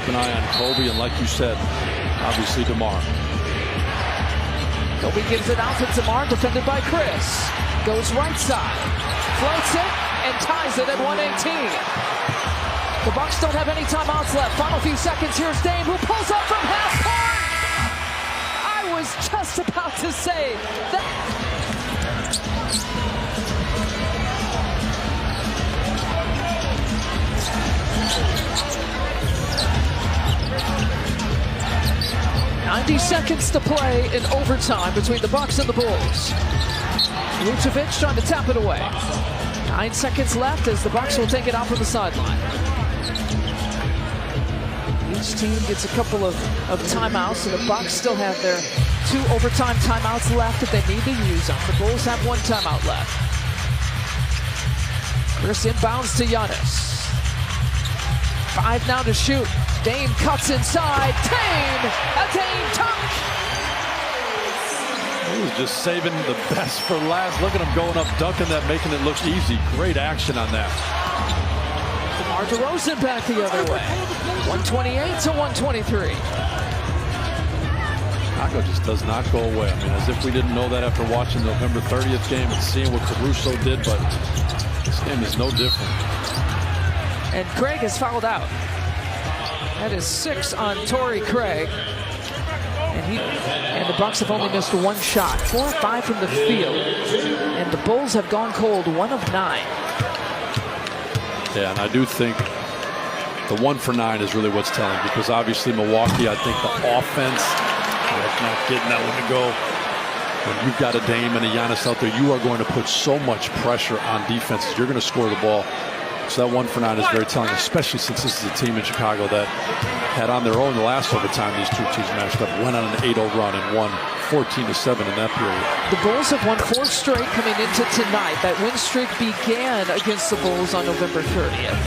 keep an eye on Coby, and like you said, obviously DeMar. Coby gives it out to DeMar, defended by Chris. Goes right side, floats it, and ties it at 118. The Bucks don't have any timeouts left. Final few seconds. Here's Dame, who pulls up from half court. I was just about to say that. 90 seconds to play in overtime between the Bucks and the Bulls. Vucevic trying to tap it away. 9 seconds left as the Bucks will take it out from the sideline. Each team gets a couple of timeouts, and the Bucks still have their 2 overtime timeouts left that they need to use them. The Bulls have 1 timeout left. Chris inbounds to Giannis. 5 now to shoot. Dame cuts inside. Dame! A Dame dunk! He was just saving the best for last. Look at him going up, dunking that, making it look easy. Great action on that. DeMar DeRozan back the other way. 128 to 123. Chicago just does not go away. I mean, as if we didn't know that after watching the November 30th game and seeing what Caruso did, but this game is no different. And Craig is fouled out. That is 6 on Torrey Craig. And the Bucks have only missed 1 shot. 4 of 5 from the field. And the Bulls have gone cold, 1 of 9. Yeah, and I do think the 1 for 9 is really what's telling, because obviously Milwaukee, I think the offense, that's not getting that one to go. When you've got a Dame and a Giannis out there, you are going to put so much pressure on defenses. You're going to score the ball. So that 1 for 9 is very telling, especially since this is a team in Chicago that had on their own the last overtime these 2 teams matched up, went on an 8-0 run and won 14-7 in that period. The Bulls have won 4 straight coming into tonight. That win streak began against the Bulls on November 30th.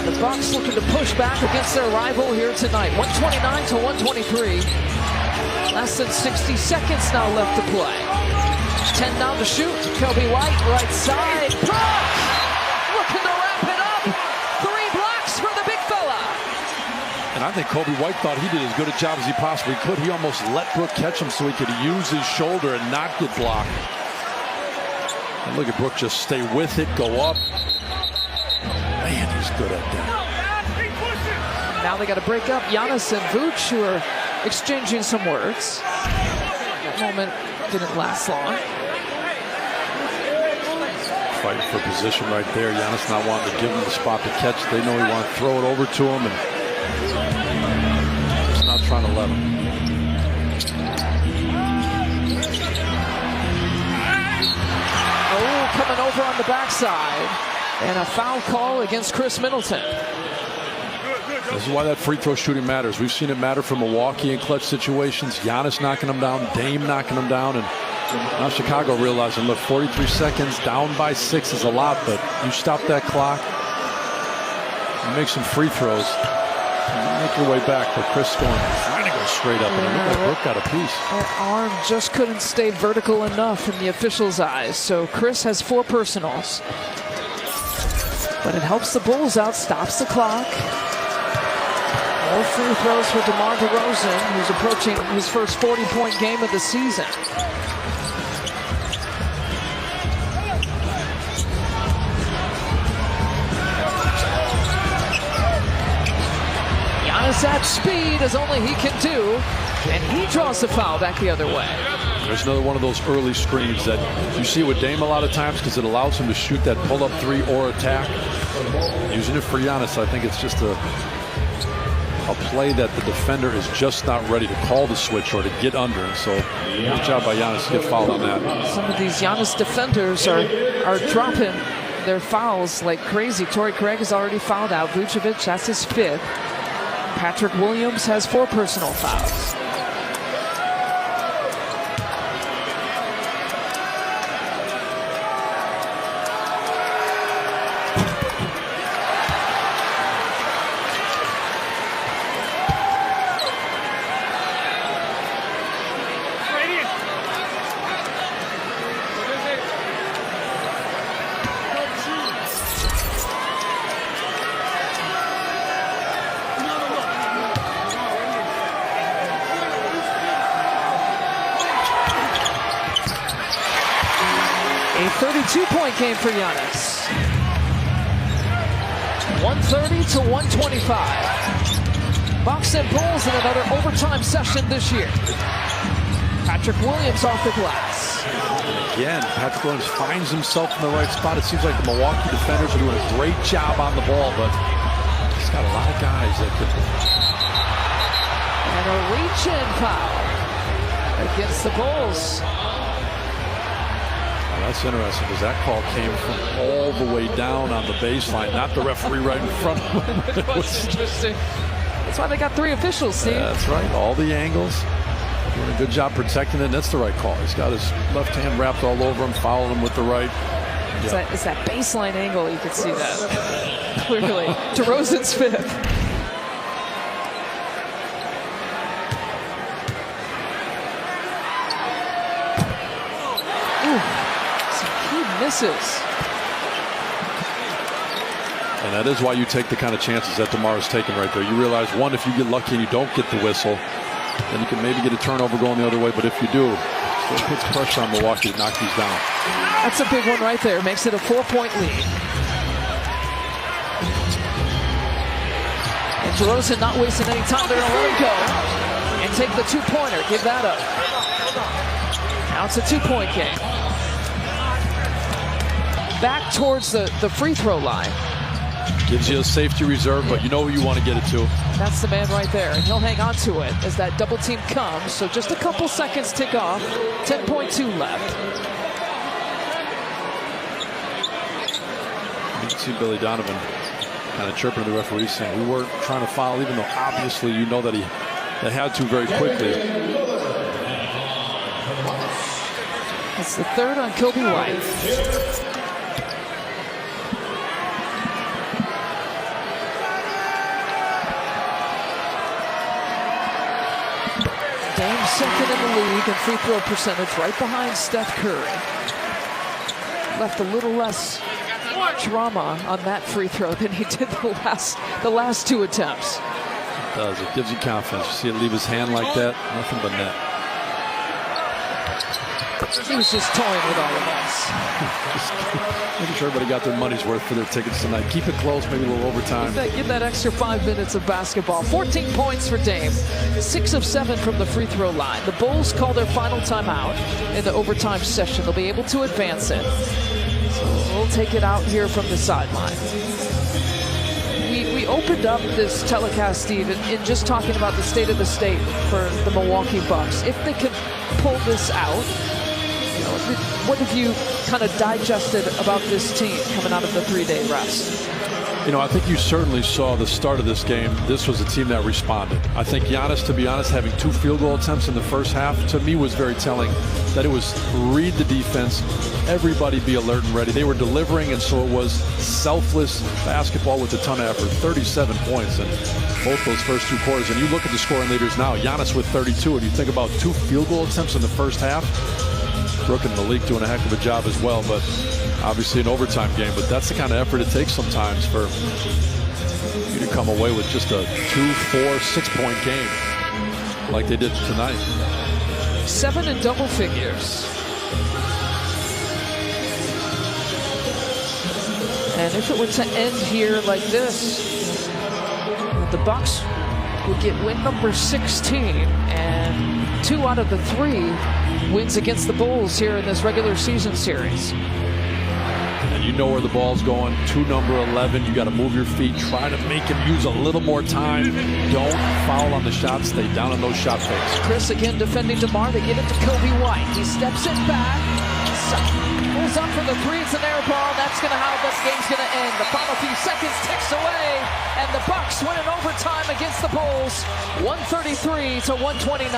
The Bucks looking to push back against their rival here tonight. 129 to 123. Less than 60 seconds now left to play. 10 now to shoot. Coby White, right side. Brook! Looking to wrap it up. 3 blocks for the big fella. And I think Coby White thought he did as good a job as he possibly could. He almost let Brook catch him so he could use his shoulder and not get blocked. And look at Brook just stay with it, go up. Man, he's good at that. Now they got to break up. Giannis and Vooch, who are exchanging some words. That moment didn't last long. Fighting for position right there. Giannis not wanting to give him the spot to catch. They know he wants to throw it over to him, and just not trying to let him. Oh, coming over on the backside. And a foul call against Chris Middleton. This is why that free throw shooting matters. We've seen it matter for Milwaukee in clutch situations. Giannis knocking them down, Dame knocking them down, and now Chicago realizing, look, 43 seconds, down by 6 is a lot, but you stop that clock, you make some free throws, you make your way back. But Chris going trying to go straight up, and it looked like Brook got a piece. That arm just couldn't stay vertical enough in the officials' eyes. So Chris has 4 personals. But it helps the Bulls out, stops the clock. No free throws for DeMar DeRozan, who's approaching his first 40-point game of the season. Giannis at speed as only he can do, and he draws the foul back the other way. There's another one of those early screens that you see with Dame a lot of times because it allows him to shoot that pull-up 3 or attack. Using it for Giannis, I think it's just a play that the defender is just not ready to call the switch or to get under. And so, good job by Giannis to get fouled on that. Some of these Giannis defenders are dropping their fouls like crazy. Torrey Craig is already fouled out. Vucevic, that's his 5th. Patrick Williams has 4 personal fouls. 2-point game for Giannis. 130 to 125. Bucks and Bulls in another overtime session this year. Patrick Williams off the glass. Again, Patrick Williams finds himself in the right spot. It seems like the Milwaukee defenders are doing a great job on the ball, but he's got a lot of guys that could. And a reach-in foul against the Bulls. Well, that's interesting because that call came from all the way down on the baseline, not the referee right in front of him. That's interesting. That's why they got 3 officials, Steve. That's right. All the angles. Doing a good job protecting it, and that's the right call. He's got his left hand wrapped all over him, fouled him with the right. It's that baseline angle. You can see that clearly. DeRozan's 5th. Ooh, some key misses. And that is why you take the kind of chances that DeMar is taking right there. You realize, one, if you get lucky and you don't get the whistle, then you can maybe get a turnover going the other way. But if you do, it puts pressure on Milwaukee to knock these down. That's a big one right there. Makes it a 4-point lead. And DeRozan not wasting any time. They're going to let him go and take the 2-pointer. Give that up. Now it's a 2-point game. Back towards the free throw line. Gives you a safety reserve, but you know who you want to get it to. That's the man right there, and he'll hang on to it as that double team comes. So just a couple seconds tick off. 10.2 left. You can see Billy Donovan kind of chirping to the referee saying, we weren't trying to foul, even though obviously you know that they had to very quickly. It's the 3rd on Coby White. Dame 2nd in the league in free throw percentage, right behind Steph Curry. Left a little less drama on that free throw than he did the last 2 attempts. It does. It gives you confidence. You see it leave his hand like that, nothing but net. He was just toying with all of us. Just making sure everybody got their money's worth for their tickets tonight. Keep it close, maybe a little overtime. Give that extra 5 minutes of basketball. 14 points for Dame. 6 of 7 from the free throw line. The Bulls call their final timeout in the overtime session. They'll be able to advance it. So we'll take it out here from the sideline. We opened up this telecast, Steve, in just talking about the state of the state for the Milwaukee Bucks. If they can pull this out, what have you kind of digested about this team coming out of the 3-day rest? You know, I think you certainly saw the start of this game. This was a team that responded. I think Giannis, to be honest, having 2 field goal attempts in the first half, to me was very telling that it was read the defense, everybody be alert and ready. They were delivering, and so it was selfless basketball with a ton of effort. 37 points in both those first 2 quarters. And you look at the scoring leaders now, Giannis with 32, and you think about 2 field goal attempts in the first half. Brook and Malik doing a heck of a job as well, but obviously an overtime game. But that's the kind of effort it takes sometimes for you to come away with just a 2, 4, 6-point game like they did tonight. 7 in double figures. And if it were to end here like this, the Bucks would get win number 16, and 2 out of the 3 wins against the Bulls here in this regular season series. And you know where the ball's going. To number 11, you got to move your feet. Try to make him use a little more time. Don't foul on the shot. Stay down on those shot fakes. Chris again defending DeMar. They get it to Coby White. He steps it back. Pulls up for the 3. It's an air ball. That's going to how this game's going to end. The final few seconds ticks away, and the Bucks win in overtime against the Bulls, 133 to 129.